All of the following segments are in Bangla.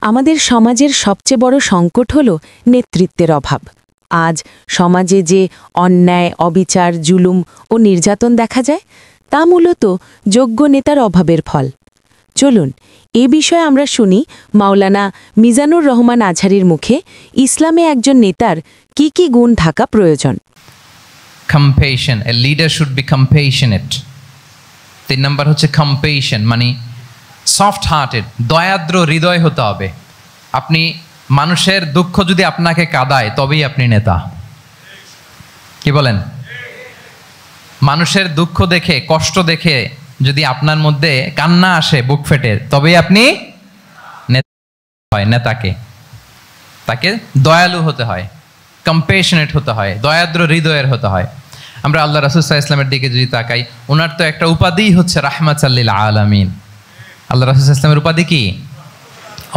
আমাদের সমাজের সবচেয়ে বড় সংকট হল নেতৃত্বের অভাব। আজ সমাজে যে অন্যায়, অবিচার, জুলুম ও নির্যাতন দেখা যায় তা মূলত যোগ্য নেতার অভাবের ফল। চলুন এ বিষয়ে আমরা শুনি মাওলানা মিজানুর রহমান আজহারীর মুখে ইসলামে একজন নেতার কি কি গুণ থাকা প্রয়োজন। Compassion, a leader should be compassionate. 3 number হচ্ছে compassion, মানে সফট হার্টেড, দয়াদ্র হৃদয় হতে হবে। আপনি মানুষের দুঃখ যদি আপনাকে কাঁদায় তবেই আপনি নেতা। কি বলেন? মানুষের দুঃখ দেখে, কষ্ট দেখে যদি আপনার মধ্যে কান্না আসে বুক ফেটে, তবেই আপনি নেতাকে তাকে দয়ালু হতে হয়, কম্পেশনেট হতে হয়, দয়াদ্র হৃদয়ের হতে হয়। আমরা আল্লাহ রাসূল সাল্লাল্লাহু আলাইহি ওয়াসাল্লামের দিকে যদি তাকাই, ওনার তো একটা উপাধি হচ্ছে রাহমাতাল আলামিন। আল্লাহ রাসূল সাল্লাল্লাহু আলাইহি ওয়াসাল্লামের উপাধি কি?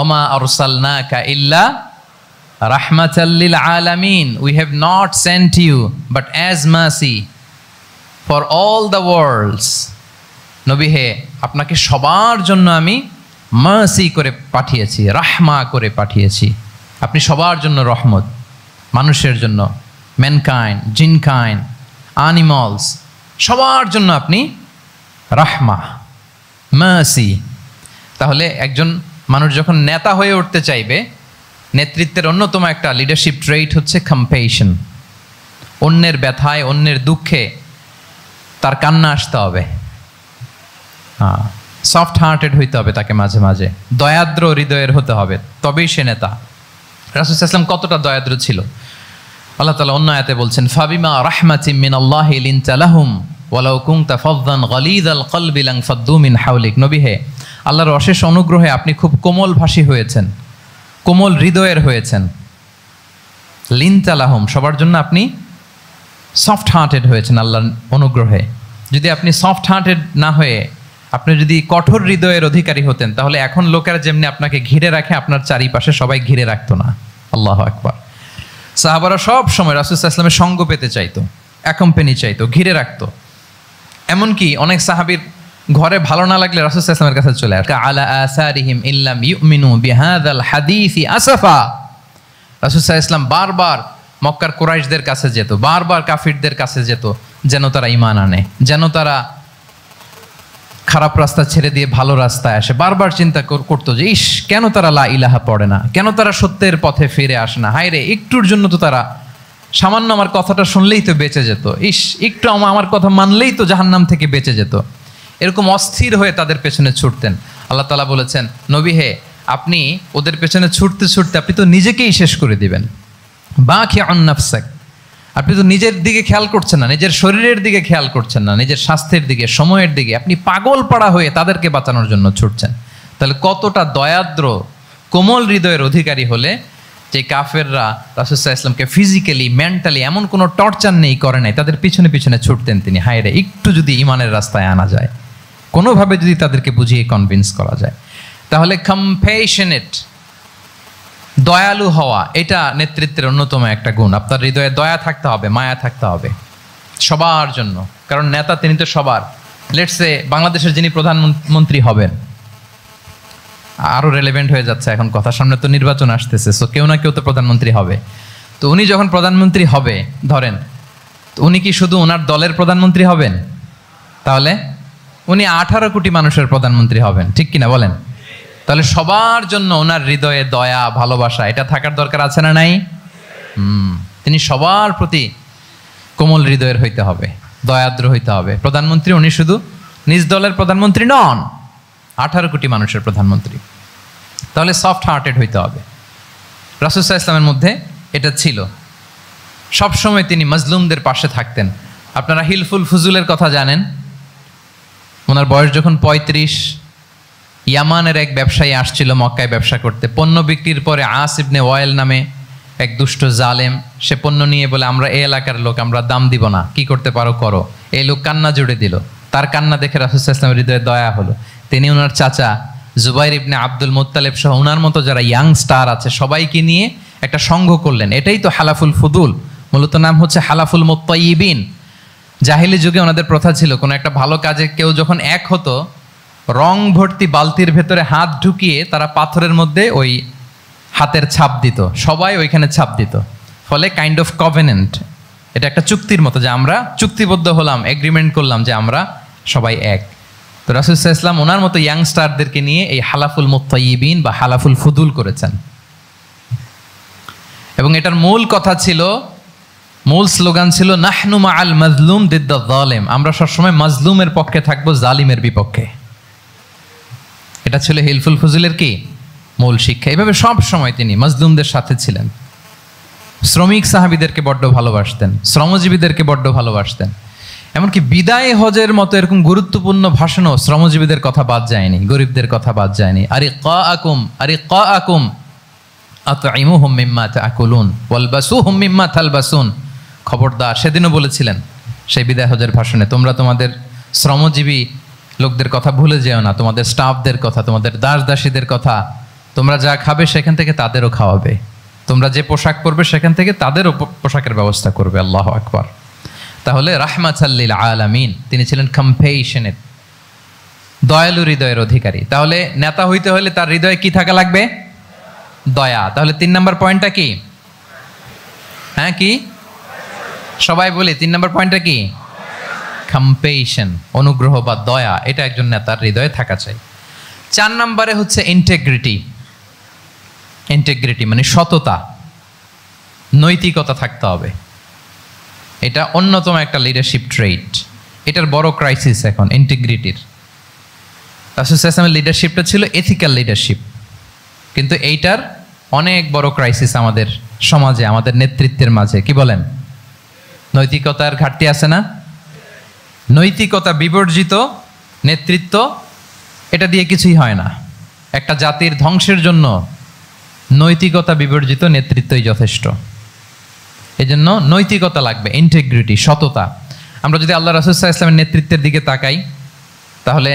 ওমা আরসালনাকা ইল্লা রাহমাতাল আলামিন, we have not sent you but as mercy for all the worlds. নবী হে, আপনাকে সবার জন্য আমি মার্সি করে পাঠিয়েছি, রাহমা করে পাঠিয়েছি। আপনি সবার জন্য রহমত, মানুষের জন্য, ম্যানকাইন্ড, জিনকাইন্ড, অ্যানিমালস, সবার জন্য আপনি রাহমা, মার্সি। তাহলে একজন মানুষ যখন নেতা হয়ে উঠতে চাইবে, নেতৃত্বের অন্যতম একটা লিডারশিপ ট্রেইট হচ্ছে কম্পেশন। অন্যের ব্যথায়, অন্যের দুঃখে তার কান্না আসতে হবে। সফট হার্টেড হইতে হবে তাকে, মাঝে মাঝে দয়াদ্র হৃদয়ের হতে হবে, তবেই সে নেতা। রাসূল সাল্লাল্লাহু আলাইহি ওয়াসাল্লাম কতটা দয়াদ্র ছিল, আল্লাহ তাআলা অন্য আয়াতে বলছেন, ফাবিমা রাহমাতিম মিনাল্লাহি লিনতা লাহুম ওয়ালাউ কুনতা ফাযযান গালিযাল কলবি লানফাদ্দু মিন হাওলিক। নবী হে, আল্লাহর অশেষ অনুগ্রহে আপনি খুব কোমল ভাষী হয়েছেন, কোমল হৃদয়ের হয়েছেন। লিনতা লাহুম, সবার জন্য আপনি সফট হার্টেড হয়েছেন আল্লাহর অনুগ্রহে। যদি আপনি সফট হার্টেড না হয়ে আপনি যদি কঠোর হৃদয়ের অধিকারী হতেন, তাহলে এখন লোকেরা যেমনি আপনাকে ঘিরে রাখে, আপনার চারিপাশে সবাই ঘিরে রাখতো না। আল্লাহু আকবার। সাহাবারা সব সময় রাসূল সাল্লাল্লাহু আলাইহি ওয়াসাল্লামের সঙ্গ পেতে চাইতো, অ্যাকম্পানি চাইতো, ঘিরে রাখতো। এমনকি অনেক সাহাবীর ঘরে ভালো না লাগলে রাসূল সাল্লাল্লাহু আলাইহি ওয়াসাল্লামের কাছে চলে আসে। আলা আসারিহিম ইল্লাম ইউমিনু বিহাযাল হাদীসি আসফা। রাসূল সাল্লাল্লাহু আলাইহি ওয়াসাল্লাম বারবার মক্কার কুরাইশদের কাছে যেত, বারবার কাফিরদের কাছে যেত, যেন তারা ঈমান আনে, যেন তারা খারাপ রাস্তা ছেড়ে দিয়ে ভালো রাস্তায় আসে। বারবার চিন্তা করতো যে ইস, কেন তারা লা ইলাহা পড়ে না, কেন তারা সত্যের পথে ফিরে আসে না। হায় রে, একটুর জন্য তো তারা সামান্য আমার কথাটা শুনলেই তো বেঁচে যেত, ইস একটু আমার কথা মানলেই তো জাহান্নাম থেকে বেঁচে যেত। এরকম অস্থির হয়ে তাদের পেছনে ছুটতেন। আল্লাহ তাআলা বলেছেন, নবী হে, আপনি ওদের পেছনে ছুটতে ছুটতে আপনি তো নিজেকেই শেষ করে দিবেন। বাকিউন নাফসাক, আপনি তো নিজের দিকে খেয়াল করছেন না, নিজের শরীরের দিকে খেয়াল করছেন না, নিজের স্বাস্থ্যের দিকে, সময়ের দিকে, আপনি পাগল পাড়া হয়ে তাদেরকে বাঁচানোর জন্য ছুটছেন। তাহলে কতটা দয়াদ্র, কোমল হৃদয়ের অধিকারী হলে যে কাফেররা রাসূল সাল্লাল্লাহু আলাইহি ওয়াসাল্লামকে ফিজিক্যালি, মেন্টালি এমন কোনো টর্চার নেই, করে নাই, তাদের পিছনে পিছনে ছুটতেন তিনি। হায় রে, একটু যদি ইমানের রাস্তায় আনা যায়, কোনোভাবে যদি তাদেরকে বুঝিয়ে কনভিন্স করা যায়। তাহলে কম্পেশনেট, দয়ালু হওয়া, এটা নেতৃত্বের অন্যতম একটা গুণ। আপনার হৃদয়ে দয়া থাকতে হবে, মায়া থাকতে হবে সবার জন্য, কারণ নেতা তিনি তো সবার। লেটসে বাংলাদেশের যিনি প্রধানমন্ত্রী হবেন, আরও রেলেভেন্ট হয়ে যাচ্ছে এখন কথা, সামনে তো নির্বাচন আসতেছে, সো কেউ না কেউ তো প্রধানমন্ত্রী হবে। তো উনি যখন প্রধানমন্ত্রী হবে ধরেন, তো উনি কি শুধু ওনার দলের প্রধানমন্ত্রী হবেন? তাহলে উনি 18 কোটি মানুষের প্রধানমন্ত্রী হবেন, ঠিক কিনা বলেন? তাহলে সবার জন্য ওনার হৃদয়ে দয়া, ভালোবাসা এটা থাকার দরকার আছে না নাই? তিনি সবার প্রতি কোমল হৃদয়ের হইতে হবে, দয়াদ্র হইতে হবে। প্রধানমন্ত্রী উনি শুধু নিজ দলের প্রধানমন্ত্রী নন, 18 কোটি মানুষের প্রধানমন্ত্রী। তাহলে সফট হার্টেড হইতে হবে। রাসূল সাল্লাল্লাহু আলাইহি ওয়াসাল্লামের মধ্যে এটা ছিল। সবসময় তিনি মাজলুমদের পাশে থাকতেন। আপনারা হিলফুল ফুজুলের কথা জানেন। ওনার বয়স যখন 35, ইয়ামানের এক ব্যবসায়ী আসছিল মক্কায় ব্যবসা করতে। পণ্য বিক্রির পরে আস ইবনে ওয়াইল নামে এক দুষ্ট জালেম, সে পণ্য নিয়ে বলে, আমরা এই এলাকার লোক, আমরা দাম দিব না, কি করতে পারো করো। এই লোক কান্না জুড়ে দিল। তার কান্না দেখে রাসূল সাল্লাল্লাহু আলাইহি ওয়াসাল্লামের হৃদয়ে দয়া হলো। তিনি ওনার চাচা জুবাইর ইবনে আব্দুল মুত্তালিব সহ ওনার মতো যারা ইয়াং স্টার আছে সবাইকে নিয়ে একটা সংঘ করলেন। এটাই তো হালাফুল ফুদুল, মূলত নাম হচ্ছে হালাফুল মুত্তাইয়িবিন। জাহিলি যুগে ওনাদের প্রথা ছিল, কোনো একটা ভালো কাজে কেউ যখন এক হতো, রং ভর্তি বালতির ভেতরে হাত ঢুকিয়ে তারা পাথরের মধ্যে ওই হাতের ছাপ দিত, সবাই ওইখানে ছাপ দিত, ফলে কাইন্ড অফ কভেনেন্ট, এটা একটা চুক্তির মতো যে আমরা চুক্তিবদ্ধ হলাম, এগ্রিমেন্ট করলাম যে আমরা সবাই এক। তো রাসূল সাল্লাল্লাহু আলাইহি ওয়াসাল্লাম ওনার মতো ইয়াংস্টারদেরকে নিয়ে এই হালাফুল মুত্তাইয়িবিন বা হালাফুল ফুদুল করেছেন, এবং এটার মূল কথা ছিল, মূল স্লোগান ছিল নাহনু মাআল মাজলুম দিদ্দা যালিম, আমরা সবসময় মাজলুমের পক্ষে থাকবো, জালিমের বিপক্ষে। এটা ছিল হিলফুল ফুজুলের কি মূল শিক্ষা। এইভাবে সব সময় তিনি মাজলুমদের সাথে ছিলেন। শ্রমিক সাহাবীদেরকে বড্ড ভালোবাসতেন, শ্রমজীবীদেরকে বড্ড ভালোবাসতেন। এমনকি বিদায় হজের মতো এরকম গুরুত্বপূর্ণ ভাষণও শ্রমজীবীদের কথা বাদ যায়নি, গরিবদের কথা বাদ যায়নি। আরিকাআকুম আরিকাআকুম আতঈমুহুম মিম্মা তাআকুলুন ওয়ালবাসুহুম মিম্মা তালবাসুন। খবরদার, সেদিনও বলেছিলেন সেই বিদায় হজের ভাষণে, তোমরা তোমাদের শ্রমজীবী লোকদের কথা ভুলে যেও না, তোমাদের স্টাফদের কথা, তোমাদের দাস দাসীদের কথা। তোমরা যা খাবে সেখান থেকে তাদেরও খাওয়াবে, তোমরা যে পোশাক পরবে সেখান থেকে তাদেরও পোশাকের ব্যবস্থা করবে। আল্লাহু আকবার। তাহলে রাহমাতাল লিল আলামিন, তিনি ছিলেন কম্পেশনেট, দয়ালু হৃদয়ের অধিকারী। তাহলে নেতা হইতে হলে তার হৃদয়ে কি থাকা লাগবে? দয়া। তাহলে 3 নম্বর পয়েন্টটা কি? হ্যাঁ কি সবাই বলি 3 নম্বর পয়েন্টটা কি? কম্পেশন, অনুগ্রহ বা দয়া, এটা একজন নেতার হৃদয়ে থাকা চাই। 4 নম্বরে হচ্ছে ইন্টেগ্রিটি। ইন্টেগ্রিটি মানে সততা, নৈতিকতা থাকতে হবে। এটা অন্যতম একটা লিডারশিপ ট্রেট। এটার বড় ক্রাইসিস এখন ইন্টিগ্রিটির। রাসূল সাল্লাল্লাহু আলাইহি ওয়াসাল্লামের লিডারশিপটা ছিল এথিক্যাল লিডারশিপ, কিন্তু এইটার অনেক বড় ক্রাইসিস আমাদের সমাজে, আমাদের নেতৃত্বের মাঝে। কি বলেন? নৈতিকতার ঘাটতি আছে না? নৈতিকতা বিবর্জিত নেতৃত্ব, এটা দিয়ে কিছুই হয় না। একটা জাতির ধ্বংসের জন্য নৈতিকতা বিবর্জিত নেতৃত্বই যথেষ্ট। এই জন্য নৈতিকতা লাগবে, ইন্টিগ্রিটি, সততা। আমরা যদি আল্লাহ রাসূল সাল্লাল্লাহু আলাইহি ওয়াসাল্লামের নেতৃত্বের দিকে তাকাই, তাহলে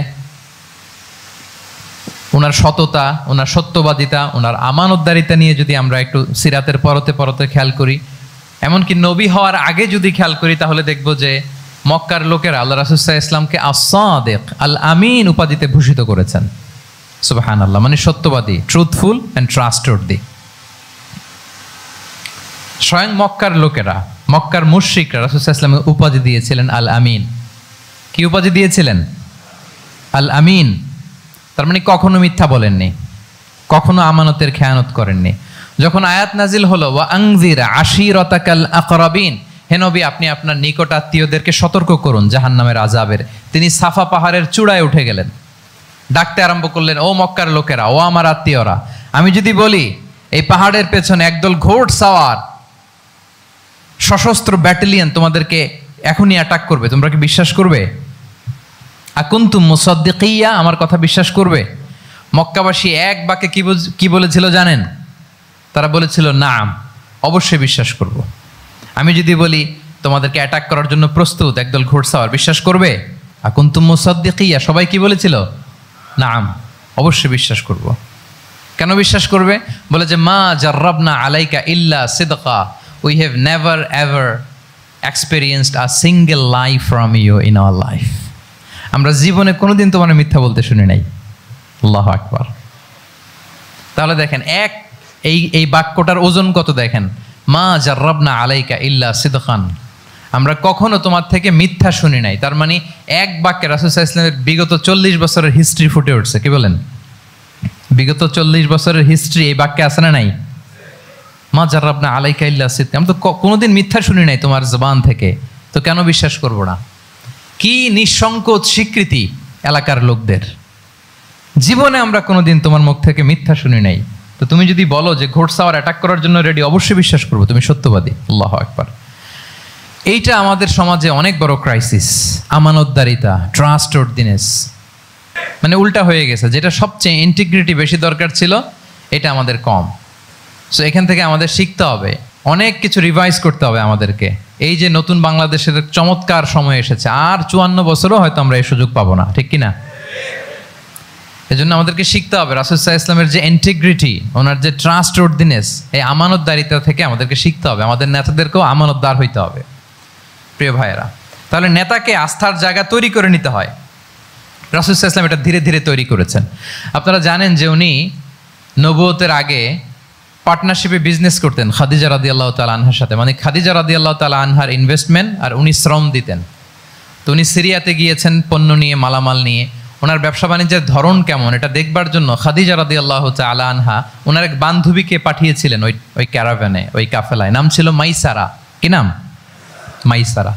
ওনার সততা, ওনার সত্যবাদিতা, ওনার আমানতদারিতা নিয়ে যদি আমরা একটু সিরাতের পরতে পরতে খেয়াল করি, এমনকি নবী হওয়ার আগে যদি খেয়াল করি, তাহলে দেখব যে মক্কার লোকেরা আল্লাহ রাসূল সাল্লাল্লাহু আলাইহি ওয়াসাল্লামকে আস-সাদিক, আল আমিন উপাধিতে ভূষিত করেছেন। সুবহানাল্লাহ, মানে সত্যবাদী, ট্রুথফুল অ্যান্ড ট্রাস্টওয়ার্দি। স্বয়ং মক্কার লোকেরা, মক্কার মুশরিকরা রাসূল সাল্লাল্লাহু আলাইহি ওয়াসাল্লামকে উপাধি দিয়েছিলেন আল আমিন। কি উপাধি দিয়েছিলেন? আল আমিন। তার মানে কখনো মিথ্যা বলেননি, কখনো আমানতের খেয়ানত করেননি। যখন আয়াত নাজিল হলো ওয়া আনজির আশিরাতাকাল আকরাবিন, হে নবী আপনি আপনার নিকট আত্মীয়দেরকে সতর্ক করুন জাহান্নামের আযাবের, তিনি সাফা পাহাড়ের চূড়ায় উঠে গেলেন, ডাকতে আরম্ভ করলেন, ও মক্কার লোকেরা, ও আমার আত্মীয়রা, আমি যদি বলি এই পাহাড়ের পেছনে একদল ঘোড় সাওয়ার সশস্ত্র ব্যাটালিয়ন তোমাদেরকে এখনই অ্যাটাক করবে, তোমরা কি বিশ্বাস করবে? আকুনতুম মুসাদ্দিকিয়া, আমার কথা বিশ্বাস করবে? মক্কাবাসী এক বাক্যে কি বলেছিল জানেন? তারা বলেছিল নাম, অবশ্যই বিশ্বাস করব। আমি যদি বলি তোমাদেরকে অ্যাটাক করার জন্য প্রস্তুত একদল ঘোড়সাওয়ার, বিশ্বাস করবে? আকুনতুম মুসাদ্দিকিয়া, সবাই কি বলেছিল? নাম, অবশ্যই বিশ্বাস করব। কেন বিশ্বাস করবে? বলে যে মা জাররাবনা আলাইকা ইল্লা সিদকা, we have never ever experienced a single lie from you in our life. আমরা জীবনে কোনোদিন তোমার মিথ্যা বলতে শুনি নাই। আল্লাহু আকবার। তাহলে দেখেন এই বাক্যটার ওজন কত দেখেন, মা জাররাবনা আলাইকা ইল্লা সিদকান, আমরা কখনো তোমার থেকে মিথ্যা শুনি নাই। তার মানে এক বাক্যে রাসূল সাল্লাল্লাহু আলাইহি ওয়াসাল্লামের বিগত 40 বছরের হিস্ট্রি ফুটে উঠছে। কি বলেন? বিগত 40 বছরের হিস্ট্রি এই বাক্যে আছে না নাই? মা জাররাবনা আলাইকা ইল্লা সিদকান, আমরা তো কোনোদিন মিথ্যা শুনি নাই তোমার জবান থেকে, তো কেন বিশ্বাস করব না? কি নিঃসংকোচ স্বীকৃতি এলাকার লোকদের, জীবনে আমরা কোনোদিন তোমার মুখ থেকে মিথ্যা শুনি নাই, তো তুমি যদি বলো যে ঘোড়সাওয়ার অ্যাটাক করার জন্য রেডি, অবশ্যই বিশ্বাস করবো, তুমি সত্যবাদী। আল্লাহু আকবার। এইটা আমাদের সমাজে অনেক বড় ক্রাইসিস, আমানতদারিতা, ট্রাস্টওয়ার্দিনেস, মানে উল্টা হয়ে গেছে। যেটা সবচেয়ে ইন্টিগ্রিটি বেশি দরকার ছিল, এটা আমাদের কম। সো এখান থেকে আমাদের শিখতে হবে, অনেক কিছু রিভাইজ করতে হবে আমাদেরকে। এই যে নতুন বাংলাদেশের চমৎকার সময় এসেছে, আর 54 বছরও হয়তো আমরা এই সুযোগ পাবো না, ঠিক কিনা? এজন্য আমাদেরকে শিখতে হবে রাসূল সাল্লাল্লাহু আলাইহি ওয়াসাল্লামের যে ইন্টিগ্রিটি, ওনার যে ট্রাস্টওয়ার্দিনেস, এই আমানতদারিতা থেকে আমাদেরকে শিখতে হবে। আমাদের নেতাদেরকেও আমানতদার হইতে হবে। প্রিয় ভাইয়েরা, তাহলে নেতাকে আস্থার জায়গা তৈরি করে নিতে হয়। রাসূল সাল্লাল্লাহু আলাইহি ওয়াসাল্লাম এটা ধীরে ধীরে তৈরি করেছেন। আপনারা জানেন যে উনি নবুয়তের আগে পার্টনারশিপে বিজনেস করতেন খাদিজা রাদিয়াল্লাহু তাআলা আনহার সাথে, মানে খাদিজা রাদিয়াল্লাহু তাআলা আনহার ইনভেস্টমেন্ট আর উনি শ্রম দিতেন। তো উনি সিরিয়াতে গিয়েছেন পণ্য নিয়ে, মালামাল নিয়ে। ওনার ব্যবসা বাণিজ্যের ধরন কেমন এটা দেখবার জন্য খাদিজা রাদিয়াল্লাহু তাআলা আনহা ওনার এক বান্ধবীকে পাঠিয়েছিলেন ওই ক্যারাভ্যানে, ওই কাফেলায়। নাম ছিল মাইসারা। কি নাম? মাইসারা।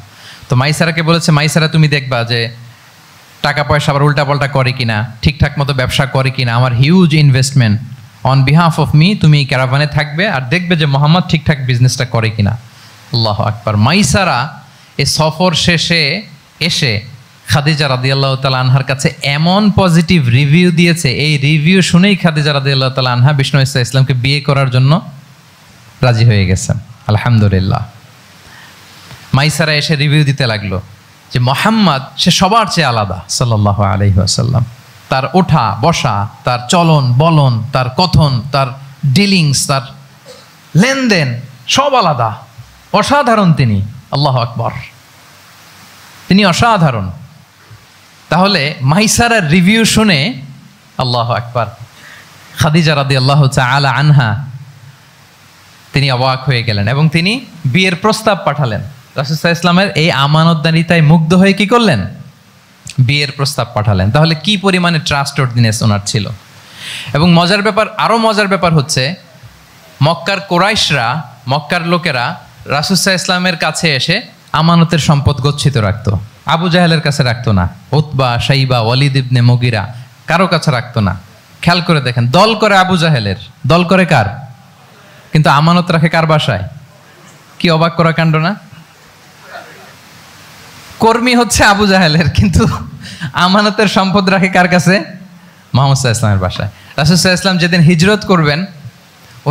তো মাইসারাকে বলেছে, মাইসারা তুমি দেখবা যে টাকা পয়সা আবার উল্টাপাল্টা করে কিনা, ঠিকঠাক মতো ব্যবসা করে কিনা, আমার huge investment, on behalf of me তুমি এই ক্যারাভানে থাকবে আর দেখবে যে মোহাম্মদ ঠিকঠাক বিজনেসটা করে কিনা। আল্লাহু আকবার। মাইসারা এই সফর শেষে এসে খাদিজা রাদিয়াল্লাহু তাআলা আনহার কাছে এমন পজিটিভ রিভিউ দিয়েছে, এই রিভিউ শুনেই খাদিজা রাদিয়াল্লাহু তাআলা আনহা বিষ্ণু ইসলামকে বিয়ে করার জন্য রাজি হয়ে গেছেন। আলহামদুলিল্লাহ। মাইসারা এসে রিভিউ দিতে লাগলো যে মোহাম্মদ সে সবার চেয়ে আলাদা সাল্লাল্লাহু আলাইহি ওয়াসাল্লাম। তার ওঠা বসা, তার চলন বলন, তার কথন, তার ডিলিংস, তার লেনদেন সব আলাদা, অসাধারণ তিনি। আল্লাহু আকবার, তিনি অসাধারণ। তাহলে মাইসারার রিভিউ শুনে আল্লাহু আকবার খাদিজা রাদিয়াল্লাহু তাআলা আনহা তিনি অবাক হয়ে গেলেন এবং তিনি বিয়ের প্রস্তাব পাঠালেন। রাসূল সাল্লাল্লাহু আলাইহি ওয়াসাল্লামের এই আমানতদারিতায় মুগ্ধ হয়ে কি করলেন? বিয়ের প্রস্তাব পাঠালেন। তাহলে কি পরিমাণে ট্রাস্টওয়ার্দিনেস ওনার ছিল। এবং মজার ব্যাপার, আরো মজার ব্যাপার হচ্ছে মক্কার কোরাইশরা, মক্কার লোকেরা রাসূল সাল্লাল্লাহু আলাইহি ওয়াসাল্লামের কাছে এসে আমানতের সম্পদ গচ্ছিত রাখতো। আবু জাহেলের কাছে রাখতো না, উতবা, শাইবা, ওয়ালিদ ইবনে মুগিরা কারো কাছে রাখতো না। খেয়াল করে দেখেন, দল করে আবু জাহেলের, দল করে কার? কিন্তু আমানত রাখে কার বাসায়? কি অবাক করা কাণ্ড না? কর্মী হচ্ছে আবু জাহেলের, কিন্তু আমানতের সম্পদ রাখে কার কাছে? মুহাম্মদ সাল্লাল্লাহু আলাইহি ওয়াসাল্লামের বাসায়। রাসূল সাল্লাল্লাহু আলাইহি ওয়াসাল্লাম যেদিন হিজরত করবেন,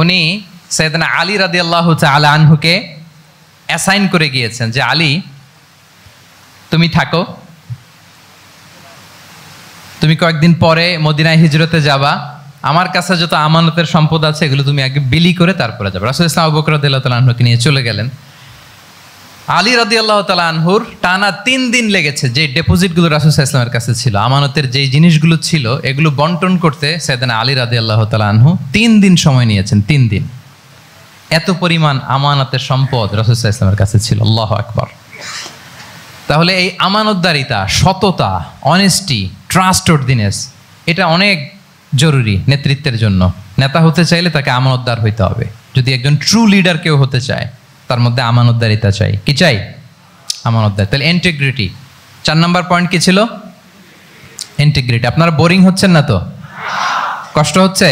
উনি সাইয়েদনা আলী রাদিয়াল্লাহু তাআলা আনহুকে অ্যাসাইন করে গিয়েছেন যে আলী তুমি থাকো, তুমি কয়েকদিন পরে মদিনায় হিজরতে যাবা, আমার কাছে যত আমানতের সম্পদ আছে এগুলো তুমি আগে বিলি করে তারপরে যাবে। রাসূল সাল্লাল্লাহু আবু বকর রাদিয়াল্লাহু তাআলা আনহুকে নিয়ে চলে গেলেন। আলী রাদিয়াল্লাহু তাআলা আনহুর টানা 3 দিন লেগেছে যে ডিপোজিটগুলো রাসূল সাল্লাল্লাহু আলাইহি ওয়াসাল্লামের কাছে ছিল, আমানতের যেই জিনিসগুলো ছিল এগুলো বন্টন করতে সাইয়েদনা আলী রাদিয়াল্লাহু তাআলা আনহু 3 দিন সময় নিয়েছেন। 3 দিন। এত পরিমাণ আমানতের সম্পদ রাসূল সাল্লাল্লাহু আলাইহি ওয়াসাল্লামের কাছে ছিল। আল্লাহু আকবার। তাহলে এই আমানতদারিতা, সততা, অনেস্টি, ট্রাস্টওয়ার্দিনেস এটা অনেক জরুরি নেতৃত্বের জন্য। নেতা হতে চাইলে তাকে আমানতদার হইতে হবে। যদি একজন ট্রু লিডার কেউ হতে চায় তার মধ্যে আমানতদারিতা চাই। কি চাই? আমানতদার। তাহলে ইন্টিগ্রিটি। 4 নম্বর পয়েন্ট কি ছিল? ইন্টিগ্রিটি। আপনারা বোরিং হচ্ছেন না তো? কষ্ট হচ্ছে?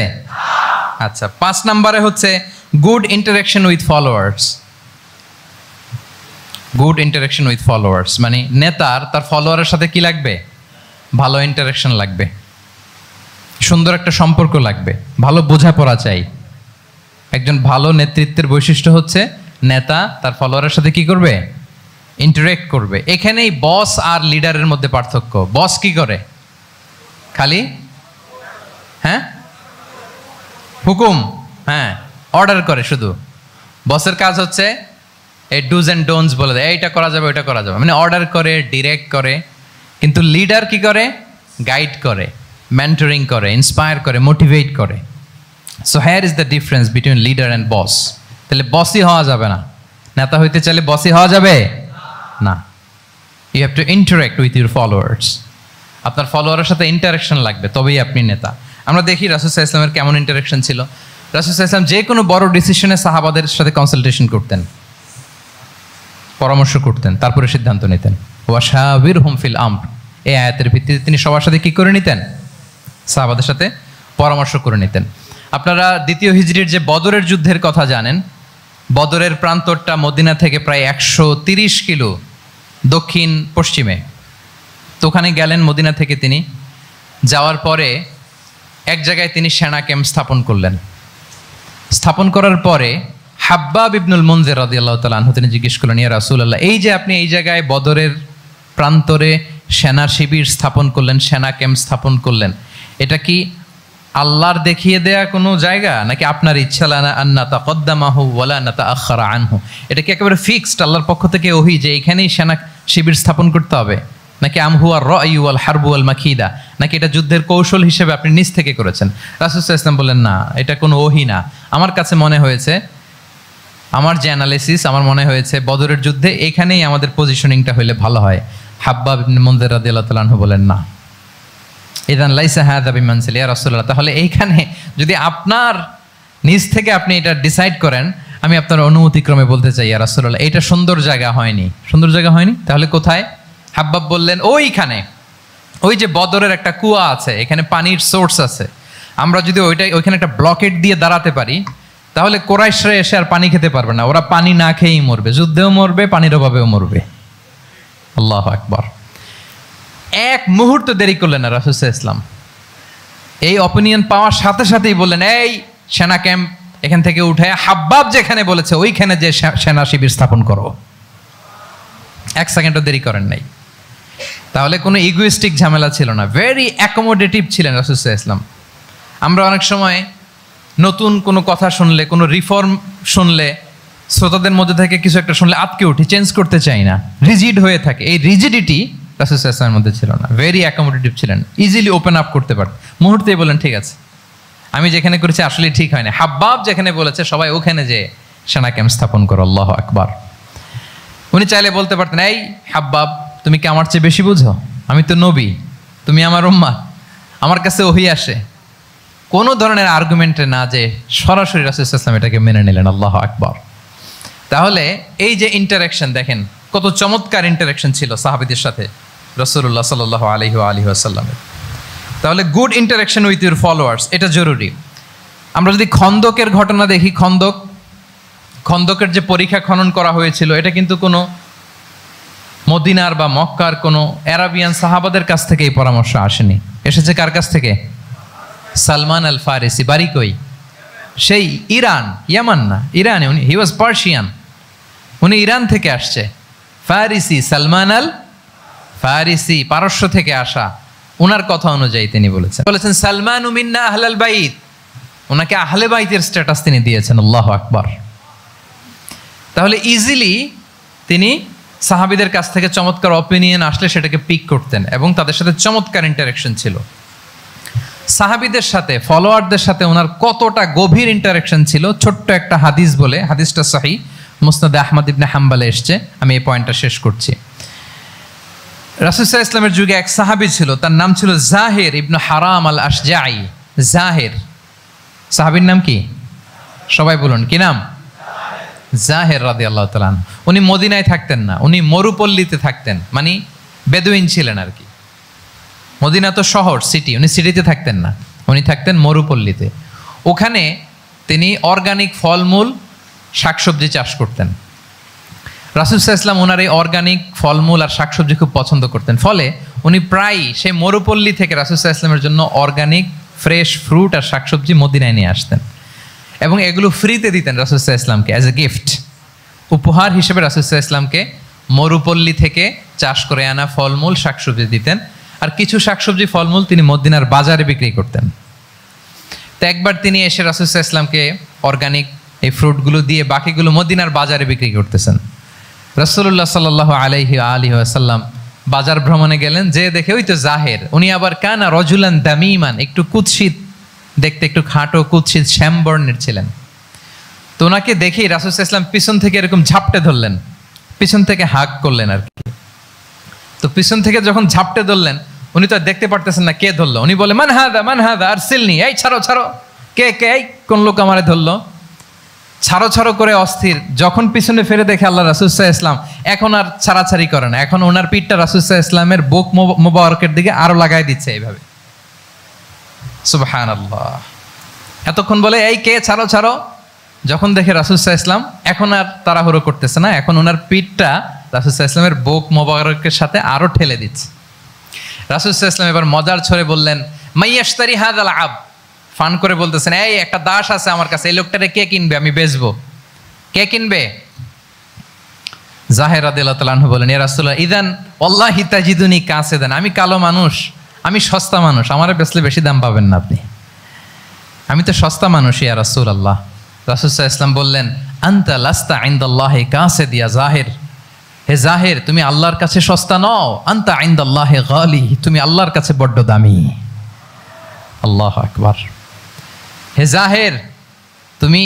আচ্ছা, 5 নম্বরে হচ্ছে good interaction with followers. Good interaction with followers মানে নেতার তার ফলোয়ারের সাথে কি লাগবে? ভালো ইন্টারাকশন লাগবে, সুন্দর একটা সম্পর্ক লাগবে, ভালো বোঝাপড়া চাই। একজন ভালো নেতৃত্বের বৈশিষ্ট্য হচ্ছে নেতা তার ফলোয়ারের সাথে কি করবে? ইন্টারেক্ট করবে। এখানেই বস আর লিডারের মধ্যে পার্থক্য। বস কি করে? খালি হুকুম, অর্ডার করে শুধু। বসের কাজ হচ্ছে এই ডুজ অ্যান্ড ডোন্টস বলে দেয়, এইটা করা যাবে ওইটা করা যাবে, মানে অর্ডার করে, ডিরেক্ট করে। কিন্তু লিডার কি করে? গাইড করে, মেন্টরিং করে, ইন্সপায়ার করে, মোটিভেট করে। So here is the difference between leader and boss. তাহলে বসই হওয়া যাবে না। নেতা হইতে চাইলে বসই হওয়া যাবে না। You have to interact with your followers. আপনার ফলোয়ারের সাথে ইন্টারাকশন লাগবে, তবেই আপনি নেতা। আমরা দেখি রাসূল সাল্লাল্লাহু আলাইহি ওয়াসাল্লামের কেমন ইন্টারাকশন ছিল। রাসূল সাল্লাল্লাহু আলাইহি ওয়াসাল্লাম যে কোনো বড় ডিসিশনে সাহাবাদের সাথে কনসালটেশন করতেন, পরামর্শ করতেন, তারপরে সিদ্ধান্ত নিতেন। ওয়াশাবিরহুম ফিল আমর, এই আয়াতের ভিত্তিতে তিনি সবার সাথে কি করে নিতেন? সাহাবাদের সাথে পরামর্শ করে নিতেন। আপনারা দ্বিতীয় হিজরির যে বদরের যুদ্ধের কথা জানেন, বদরের প্রান্তরটা মদিনা থেকে প্রায় 130 কিলো দক্ষিণ পশ্চিমে। তো ওখানে গেলেন মদিনা থেকে। তিনি যাওয়ার পরে এক জায়গায় তিনি সেনা ক্যাম্প স্থাপন করলেন। স্থাপন করার পরে হাব্বাব ইবনুল মুনজির রাদিয়াল্লাহু তাআলা আনহু তিনি জিজ্ঞেস করলেন, ইয়া রাসূলুল্লাহ, এই যে আপনি এই জায়গায় বদরের প্রান্তরে সেনা শিবির স্থাপন করলেন, সেনা ক্যাম্প স্থাপন করলেন, এটা কি আল্লাহর দেখিয়ে দেয়া কোনো জায়গা নাকি আপনার ইচ্ছা? লানা আন্না তাকদ্দামাহু ওয়ালা নাতাআখারা আনহু, এটা কি একেবারে ফিক্সড আল্লাহর পক্ষ থেকে ওহী যে এখানেই সেনা শিবির স্থাপন করতে হবে, নাকি আমহুয়া রা'য়ু ওয়াল হারবু ওয়াল মাকিদা, নাকি এটা যুদ্ধের কৌশল হিসেবে আপনি নিজ থেকে করেছেন? রাসূল সাল্লাল্লাহু আলাইহি ওয়াসাল্লাম বললেন, না, এটা কোনো ওহী না, আমার কাছে মনে হয়েছে, আমার যে অ্যানালিসিস, আমার মনে হয়েছে বদরের যুদ্ধে এখানেই আমাদের পজিশনিংটা হইলে ভালো হয়। হাব্বাব ইবনে মুনযির রাদিয়াল্লাহু তাআলা আনহু বলেন, না, ইযান লাইসা হাযা বিমানসিল ইয়া রাসূলুল্লাহ, তাহলে এইখানে যদি আপনার নিজ থেকে আপনি এটা ডিসাইড করেন, আমি আপনার অনুমতিক্রমে বলতে চাই ইয়া রাসূলুল্লাহ, এটা সুন্দর জায়গা হয়নি। সুন্দর জায়গা হয়নি? তাহলে কোথায়? হাব্বাব বললেন, ওইখানে, ওই যে বদরের একটা কুয়া আছে, এখানে পানির সোর্স আছে, আমরা যদি ওইখানে একটা ব্লকেট দিয়ে দাঁড়াতে পারি, তাহলে কোরাইশরা এসে আর পানি খেতে পারবে না, ওরা পানি না খেয়েই মরবে, যুদ্ধেও মরবে, পানির অভাবেও মরবে। আল্লাহু আকবার। এক মুহূর্ত দেরি করলেন না রাসূল সাল্লাল্লাহু আলাইহি ওয়াসাল্লাম, এই অপিনিয়ন পাওয়ার সাথে সাথেই বললেন, এই সেনা ক্যাম্প এখান থেকে উঠে হাব্বাব যেখানে বলেছে ওইখানে যে সেনা শিবির স্থাপন করো। এক সেকেন্ডও দেরি করেন নাই। তাহলে কোনো ইগোইস্টিক ঝামেলা ছিল না, ভেরি অ্যাকোমোডেটিভ ছিলেন রাসূল সাল্লাল্লাহু আলাইহি ওয়াসাল্লাম। আমরা অনেক সময় নতুন কোনো কথা শুনলে, কোনো রিফর্ম শুনলে, শ্রোতাদের মধ্যে থেকে কিছু একটা শুনলে আটকে উঠি, চেঞ্জ করতে চাই না, রিজিড হয়ে থাকে। এই রিজিডিটি রাসূল সাল্লাল্লাহু আলাইহি ওয়াসাল্লামের মধ্যে ছিল না, ভেরি অ্যাকোমোডেটিভ ছিলেন, ইজিলি ওপেন আপ করতে পারতেন। মুহূর্তেই বলেন, ঠিক আছে, আমি যেখানে করেছি আসলে ঠিক হয় না, হাব্বাব যেখানে বলেছে সবাই ওখানে যে সেনা ক্যাম্প স্থাপন করো। আল্লাহু আকবার। উনি চাইলে বলতে পারতেন, এই হাব্বাব, তুমি কি আমার চেয়ে বেশি বুঝো? আমি তো নবী, তুমি আমার উম্মাহ, আমার কাছে ওহী আসে। কোনো ধরনের আর্গুমেন্টে না, যে সরাসরি রাসূল সাল্লাল্লাহু আলাইহি ওয়াসাল্লাম এটাকে মেনে নিলেন। আল্লাহু আকবার। তাহলে এই যে ইন্টারাকশন, দেখেন কত চমৎকার ইন্টারাকশন ছিল সাহাবীদের সাথে রাসূলুল্লাহ সাল্লাল্লাহু আলাইহি ওয়াসাল্লামের। তাহলে good interaction with your followers, এটা জরুরি। আমরা যদি খন্দকের ঘটনা দেখি, খন্দকের যে পরীক্ষা খনন করা হয়েছিল, এটা কিন্তু কোনো মদিনার বা মক্কার কোনো আরাবিয়ান সাহাবাদের কাছ থেকে এই পরামর্শ আসেনি, এসেছে কার কাছ থেকে? সালমান আল ফারিসি। বাড়ি কই? সেই ইরান, ইয়ামান না, ইরানে। উনি হি ওয়াজ পার্সিয়ান, উনি ইরান থেকে আসছে। ফারিসি, সালমান আল ফারিসি, পারস্য থেকে আসা। ওনার কথা অনুযায়ী তিনি বলেছেন সালমানু মিন্না আহলাল বাইত, ওনাকে আহলে বাইতের স্ট্যাটাস তিনি দিয়েছেন। আল্লাহু আকবার। তাহলে ইজিলি তিনি সাহাবীদের কাছ থেকে চমৎকার অপিনিয়ন আসলে সেটাকে পিক করতেন এবং তাদের সাথে চমৎকার ইন্টারাকশন ছিল। সাহাবীদের সাথে, ফলোয়ারদের সাথে ওনার কতটা গভীর ইন্টারাকশন ছিল, ছোট্ট একটা হাদিস বলে, হাদিসটা সহিহ মুসনাদে আহমদ ইবনে হাম্বলে এসছে, আমি এই পয়েন্টটা শেষ করছি। রাসূল সাল্লাল্লাহু আলাইহি ওয়াসাল্লামের যুগে এক সাহাবী ছিল, তার নাম ছিল জাহির ইবনে হারাম আল আশজাঈ। জাহির, সাহাবীর নাম কি? সবাই বলুন, কি নাম? জাহির রাদিয়াল্লাহু তাআলা আনহু। উনি মদিনায় থাকতেন না, উনি মরুপল্লীতে থাকতেন, মানে বেদুইন ছিলেন আর কি। মদিনা তো শহর, সিটি, উনি সিটিতে থাকতেন না, উনি থাকতেন মরুপল্লীতে। ওখানে তিনি অর্গানিক ফলমূল, শাকসবজি চাষ করতেন। রাসূল সাল্লাল্লাহু আলাইহি ওয়াসাল্লাম ওনার এই অর্গানিক ফলমূল আর শাকসবজি খুব পছন্দ করতেন, ফলে উনি প্রায় সেই মরুপল্লী থেকে রাসূল সাল্লাল্লাহু আলাইহি ওয়াসাল্লামের জন্য অর্গানিক ফ্রেশ ফ্রুট আর শাকসবজি মদিনায় নিয়ে আসতেন এবং এগুলো ফ্রিতে দিতেন রাসূল সাল্লাল্লাহু আলাইহি ওয়াসাল্লামকে অ্যাজ এ গিফট। উপহার হিসেবে রাসূল সাল্লাল্লাহু আলাইহি ওয়াসাল্লামকে মরুপল্লী থেকে চাষ করে আনা ফলমূল, শাকসবজি দিতেন। আর কিছু শাকসবজি, ফলমূল তিনি মদিনার বাজারে বিক্রি করতেন। তো একবার তিনি এসে রাসূল সাল্লাল্লাহু আলাইহি ওয়াসাল্লামকে অর্গানিক এই ফ্রুটগুলো দিয়ে বাকিগুলো মদিনার বাজারে বিক্রি করতেছেন। রাসূলুল্লাহ সাল্লাল্লাহু আলাইহি ওয়াসাল্লাম বাজার ভ্রমণে গেলেন, যে দেখে ওই তো জাহের, উনি আবার কানা রজুলান দামিমান, একটু কুৎসিত দেখতে, একটু খাটো কুৎসিত শ্যামবর্ণের ছিলেন। তো ওনাকে দেখেই রাসূল সাল্লাল্লাহু আলাইহি ওয়াসাল্লাম পিছন থেকে এরকম ঝাপটে ধরলেন, পিছন থেকে হাগ করলেন আর কি। তো পিছন থেকে যখন ঝাপটে ধরলেন, উনি তো দেখতে পারতেছেন না কে ধরলো। উনি বলে, মান হাদা আর সিলনি, এই ছাড়ো ছাড়ো, কে কে, এই কোন লোক আমারে ধরলো, ছাড়ো ছাড়ো করে অস্থির। যখন পিছনে ফিরে দেখে আল্লাহ রাসূল সাল্লাল্লাহু আলাইহি ওয়াসাল্লাম, এখন আর ছাড়াছাড়ি করে না, এখন ওনার পিঠটা রাসূল সাল্লাল্লাহু আলাইহি ওয়াসাল্লামের বুক মোবারকের দিকে আরো লাগাই দিচ্ছে এইভাবে। সুবহানাল্লাহ। এতক্ষণ বলে, এই কে, ছাড়ো ছাড়ো। যখন দেখে রাসূল সাল্লাল্লাহু আলাইহি ওয়াসাল্লাম এখন আর তাড়াহুড়ো করতেছে না, এখন ওনার পিঠটা রাসূল সাল্লাল্লাহু আলাইহি ওয়াসাল্লামের বুক মোবারকের সাথে আরো ঠেলে দিচ্ছে। রাসূল সাল্লাল্লাহু আলাইহি ওয়াসাল্লাম এবার মজার ছলে বললেন, মাইয়াশতারি হাযাল আব, ফান করে বলতেছেন, এই একটা দাস আছে আমার কাছে, এই লোকটারে কে কিনবে, আমি বেচবো, কে কিনবে? জাহের রাদিয়াল্লাহু তাআলা আনহু বলেন, ইয়া রাসূলুল্লাহ ইযান ওয়াল্লাহি তাজিদুনি কাসিদান, আমি কালো মানুষ, আমি সস্তা মানুষ, আমারে বেচলে বেশি দাম পাবেন না আপনি, আমি তো সস্তা মানুষ ইয়া রাসূলুল্লাহ। রাসূল সাল্লাল্লাহু আলাইহি ওয়াসাল্লাম বললেন, আনতা লাস্তা ইনদাল্লাহি কাসিদ ইয়া জাহির, হে জাহের, তুমি আল্লাহর কাছে সস্তা নও, আনতা ইনদাল্লাহি গালি, তুমি আল্লাহর কাছে বড্ড দামি। আল্লাহু আকবার। হে জাহের, তুমি,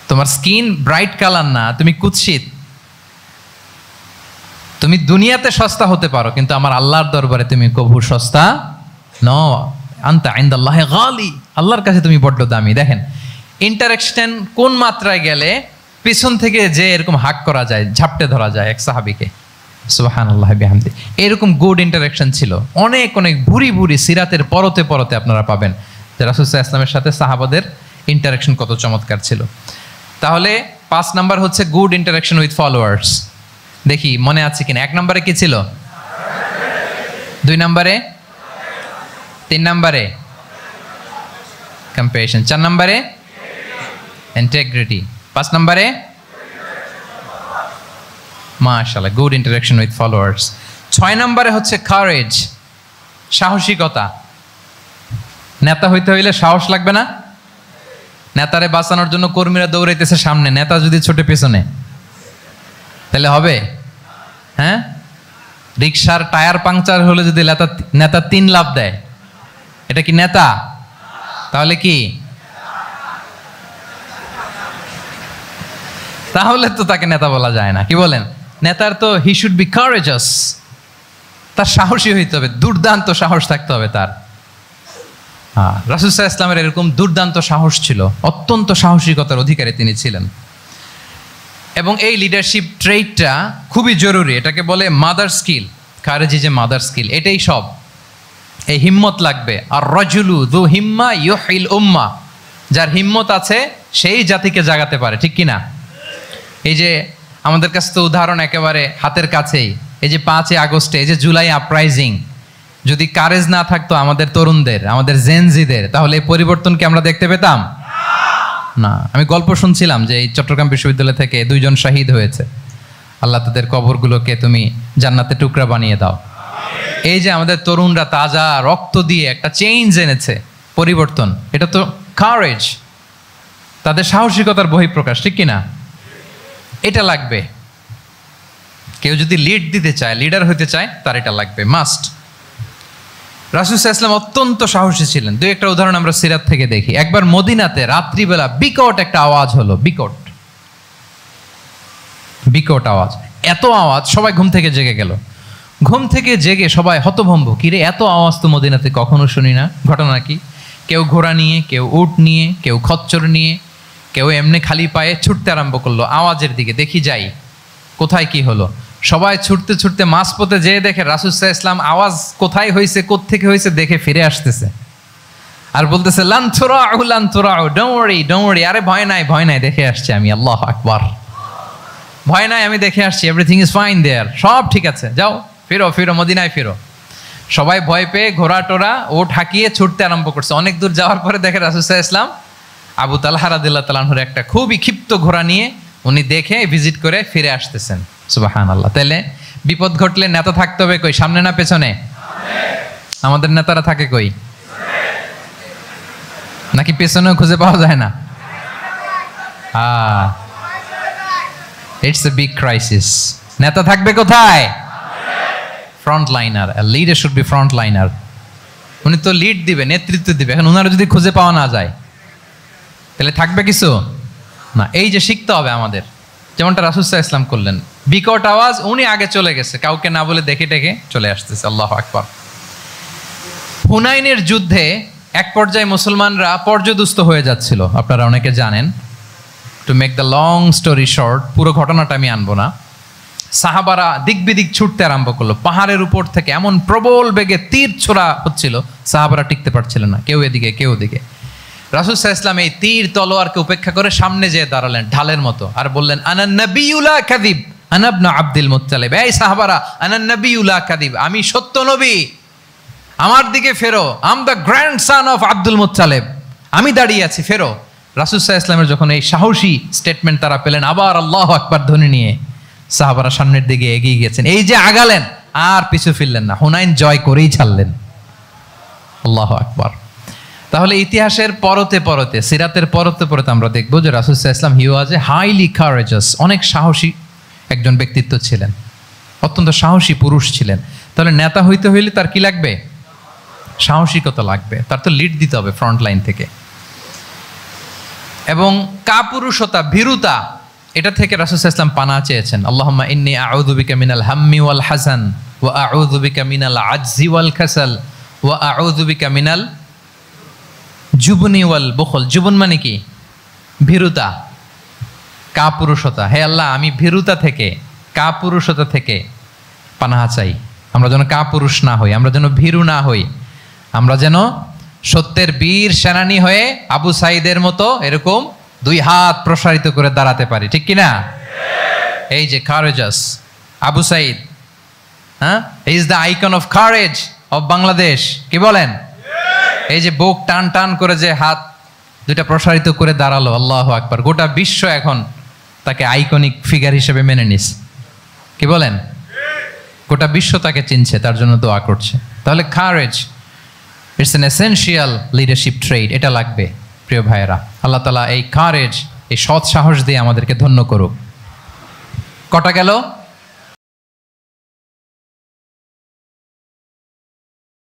তোমার স্কিন ব্রাইট কালার না, তুমি কুৎসিত। তুমি দুনিয়াতে সস্তা হতে পারো, কিন্তু আমার আল্লাহর দরবারে তুমি কবু সস্তা নও। আনতা ইনদাল্লাহি গালি, আল্লাহর কাছে তুমি বড্ড দামি। দেখেন ইন্টারেকশন কোন মাত্রায় গেলে পিছন থেকে যে এরকম হাক করা যায়, ঝাপটে ধরা যায় এক সাহাবীকে। সুবহানাল্লাহি বিহামদি। এরকম গুড ইন্টারেকশন ছিল। অনেক অনেক ভুরি ভুরি সিরাতের পরতে পরতে আপনারা পাবেন যে রাসূল সাল্লাল্লাহু আলাইহি ওয়াসাল্লামের সাথে সাহাবাদের ইন্টারেকশন কত চমৎকার ছিল। তাহলে 5 নাম্বার হচ্ছে গুড ইন্টারেকশন উইথ ফলোয়ার্স। দেখি মনে আছে কিনা। 1 নম্বরে কি ছিল? 2 নম্বরে, 3 নম্বরে কম্প্যাশন, 4 নম্বরে ইন্টিগ্রিটি, 5 নম্বরে মাশাআল্লাহ গুড ইন্টারেকশন উইথ ফলোয়ার্স। 6 নম্বরে হচ্ছে কারেজ, সাহসিকতা। নেতা হইতে হইলে সাহস লাগবে না? নেতারে বাঁচানোর জন্য কর্মীরা দৌড়াইতেছে সামনে, নেতা যদি ছোটে পেছনে, তাহলে হবে? হ্যাঁ, রিক্সার টায়ার পাংচার হলে যদি নেতা 3 লাফ দেয়, এটা কি নেতা? তাহলে কি? তাহলে তো তাকে নেতা বলা যায় না। কি বলেন? নেতার তো হি শুড বি কারেজাস, তার সাহসী হইতে হবে, দুর্দান্ত সাহস থাকতে হবে তার। রাসূল সাল্লাল্লাহু আলাইহি ওয়াসাল্লামের এরকম দুর্দান্ত সাহস ছিল, অত্যন্ত সাহসিকতার অধিকারী তিনি ছিলেন। এবং এই লিডারশিপ ট্রেটটা খুবই জরুরি, এটাকে বলে mother skill. Courage is a mother skill, এটাই সব। এই হিম্মত লাগবে। আর রাজুলু যু হিম্মা ইউহিল উম্মা, যার হিম্মত আছে সেই জাতিকে জাগাতে পারে, ঠিক কি না? এই যে আমাদের কাছে তো উদাহরণ একেবারে হাতের কাছেই, এই যে 5 আগস্টে, এই যে জুলাই আপরাইজিং, যদি কারেজ না থাকতো আমাদের তরুণদের, আমাদের জেনজিদের, তাহলে এই পরিবর্তন কি আমরা দেখতে পেতাম? না। আমি গল্প শুনছিলাম যে এই চট্টগ্রাম বিশ্ববিদ্যালয় থেকে 2 জন শহীদ হয়েছে। আল্লাহ তাদের কবরগুলোকে তুমি জান্নাতে টুকরা বানিয়ে দাও। এই যে আমাদের তরুণরা তাজা রক্ত দিয়ে একটা চেঞ্জ এনেছে, পরিবর্তন, এটা তো কারেজ, তাদের সাহসিকতার বহিঃপ্রকাশ, ঠিক কিনা? এটা লাগবে। কেউ যদি লিড দিতে চায়, লিডার হতে চায়, তার এটা লাগবে, মাস্ট। রাসূল সাল্লাল্লাহু আলাইহি ওয়াসাল্লাম অত্যন্ত সাহসী ছিলেন। 2-1টা উদাহরণ আমরা সিরাত থেকে দেখি। একবার মদিনাতে রাত্রিবেলা বিকট একটা আওয়াজ হলো, বিকট আওয়াজ, এত আওয়াজ সবাই ঘুম থেকে জেগে গেল। ঘুম থেকে জেগে সবাই হতভম্ব, কিরে এত আওয়াজ তো মদিনাতে কখনো শুনি না, ঘটনা কি? কেউ ঘোড়া নিয়ে, কেউ উট নিয়ে, কেউ খচ্চর নিয়ে, কেউ এমনি খালি পায়ে ছুটতে আরম্ভ করলো আওয়াজের দিকে, দেখি যাই কোথায় কি হলো। সবাই ছুটতে ছুটতে মাঝপথে যেয়ে দেখে রাসূল সাল্লাল্লাহু আলাইহি ওয়াসাল্লাম আওয়াজ কোথায় হয়েছে, কোত্থেকে হয়েছে দেখে ফিরে আসতেছে আর বলতেছে লান তুরাউ, ডোন্ট ওয়ারি, আরে ভয় নাই, দেখে আসছি আমি। আল্লাহু আকবার। ভয় নাই, আমি দেখে আসছি, এভরিথিং ইজ ফাইন দেয়ার, সব ঠিক আছে, যাও ফিরো মদিনায় ফিরো। সবাই ভয় পেয়ে ঘোড়া টোরা ওট হাঁকিয়ে ছুটতে আরম্ভ করছে। অনেক দূর যাওয়ার পরে দেখে রাসূল সাল্লাল্লাহু আলাইহি ওয়াসাল্লাম আবু তালহা রাদিয়াল্লাহু তাআলা আনহুর একটা খুবই ক্ষিপ্ত ঘোড়া নিয়ে উনি দেখে ভিজিট করে ফিরে আসতেছেন। সুবহানাল্লাহ। তাহলে বিপদ ঘটলে নেতা থাকতে হবে কই? সামনে না পেছনে? আমাদের নেতারা থাকে কই? নাকি পেছনেও খুঁজে পাওয়া যায় না? It's a big crisis. নেতা থাকবে কোথায়? Front liner. Leader should be front liner. উনি তো লিড দিবে, নেতৃত্ব দিবে। এখন ওনারা যদি খুঁজে পাওয়া না যায় তাহলে থাকবে কিছু না। এই যে শিখতে হবে আমাদের, যেমনটা রাসূল সাল্লাল্লাহু আলাইহি ওয়াসাল্লাম করলেন। বিকট আওয়াজ, উনি আগে চলে গেছে, কাউকে না বলে দেখে টেকে চলে আসতেছে। আল্লাহু আকবার। হুনাইনের যুদ্ধে এক পর্যায়ে মুসলমানরা পর্যদুস্ত হয়ে যাচ্ছিল, আপনারা অনেকে জানেন। To make the long story short, পুরো ঘটনাটা আমি আনবো না। সাহাবারা দিক বিদিক ছুটতে আরম্ভ করলো। পাহাড়ের উপর থেকে এমন প্রবল বেগে তীর ছোড়া হচ্ছিল, সাহাবারা টিকতে পারছিলেন না, কেউ এদিকে কেউ ওদিকে। রাসূল সাল্লাল্লাহু আলাইহি ওয়াসাল্লাম এই তীর তলোয়ারকে উপেক্ষা করে সামনে যেয়ে দাঁড়ালেন ঢালের মতো, আর বললেন আনান নাবিয়্যু লা কাযিব আনা ইবনু আব্দুল মুত্তালিব। এই সাহাবারা, আনান নাবিয়্যু লা কাযিব, আমি সত্য নবী, আমার দিকে ফেরো। I'm the grandson of Abdul Muttalib, আমি দাঁড়িয়ে আছি, ফেরো। রাসূল সাল্লাল্লাহু আলাইহি ওয়াসাল্লামের যখন এই সাহসী স্টেটমেন্ট তারা পেলেন, আবার আল্লাহু আকবার ধ্বনি নিয়ে সাহাবারা সামনের দিকে এগিয়ে গেছেন। এই যে আগালেন, আর পিছু ফিরলেন না, হুনাইন জয় করেই ছাড়লেন। আল্লাহু আকবার। তাহলে ইতিহাসের পরতে পরতে, সিরাতের পরতে পরতে আমরা দেখবো যে রাসূল সাল্লাল্লাহু আলাইহি ওয়াসাল্লাম হি ওয়াজ এ হাইলি কারেজাস, অনেক সাহসী একজন ব্যক্তিত্ব ছিলেন, অত্যন্ত সাহসী পুরুষ ছিলেন। তাহলে নেতা হইতে হইলে তার কি লাগবে? সাহসিকতা লাগবে, তার তো লিড দিতে হবে ফ্রন্ট লাইন থেকে। এবং কাপুরুষতা, ভীরুতা, এটা থেকে রাসূল সাল্লাল্লাহু আলাইহি ওয়াসাল্লাম পানা চেয়েছেন। আল্লাহুম্মা ইন্নী আউযু বিকা মিনাল হাম্মি ওয়াল হাযান ওয়া আউযু বিকা মিনাল আজজি ওয়াল কাসাল ওয়া আউযু বিকা মিনাল জুবনি ওয়াল বুখল। জুবন মানে কি? ভীরুতা, কাপুরুষতা। হে আল্লাহ, আমি ভীরুতা থেকে, কাপুরুষতা থেকে পানাহা চাই। আমরা যেন কাপুরুষ না হই, আমরা যেন ভীরু না হই, আমরা যেন সত্যের বীর সেনানী হয়ে আবু সাঈদের মতো এরকম 2 হাত প্রসারিত করে দাঁড়াতে পারি, ঠিক কিনা? এই যে কারেজাস আবু সাঈদ, হ্যাঁ, is the icon of courage of Bangladesh, কি বলেন? এই যে বুক টান টান করে যে হাত 2টা প্রসারিত করে দাঁড়ালো, আল্লাহু আকবার, গোটা বিশ্ব এখন তাকে আইকনিক ফিগার হিসেবে মেনে নিস, কি বলেন? গোটা বিশ্ব তাকে চিনছে, তার জন্য দোয়া করছে। তাহলে courage, it's an essential leadership trade, এটা লাগবে প্রিয় ভাইয়েরা। আল্লাহ তাআলা এই কারেজ, এই সৎ সাহস দিয়ে আমাদেরকে ধন্য করুক। কটা গেল?